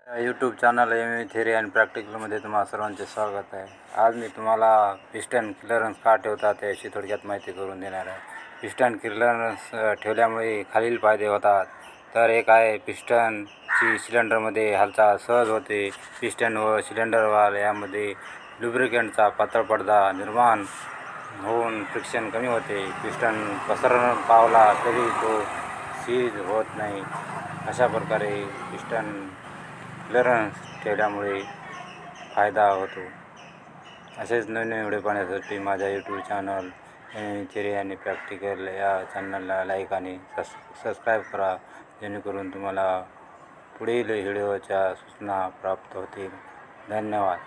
YouTube channel M theory and प्रॅक्टिकलमध्ये तुम्हा सर्वांचे स्वागत आहे। आज मी तुम्हाला पिस्टन क्लिअरन्स का ठेवतात याची थोडक्यात माहिती करून देणार आहे। पिस्टन क्लिअरन्स ठेवल्यामुळे खालील फायदे होतात। तर एक आहे पिस्टनची सिलेंडरमध्ये हालचाल सहज होते। पिस्टन व सिलेंडर वाल यामध्ये लुब्रिकेंटचा पातळ पडदा निर्माण होऊन फ्रिक्शन कमी होते। पिस्टन पसरण पावला तरी तो सीज होत नाही। अशा प्रकारे पिस्टन क्लिअरन्स ठेवल्यामुळे फायदा होतो। असेच नवीन व्हिडिओ पाहण्यासाठी माझ्या यूट्यूब चॅनल थिअरी आणि प्रॅक्टिकल या चॅनलला लाईक आणि सबस्क्राईब करा, जेणेकरून तुम्हाला पुढील व्हिडिओच्या सूचना प्राप्त होतील। धन्यवाद।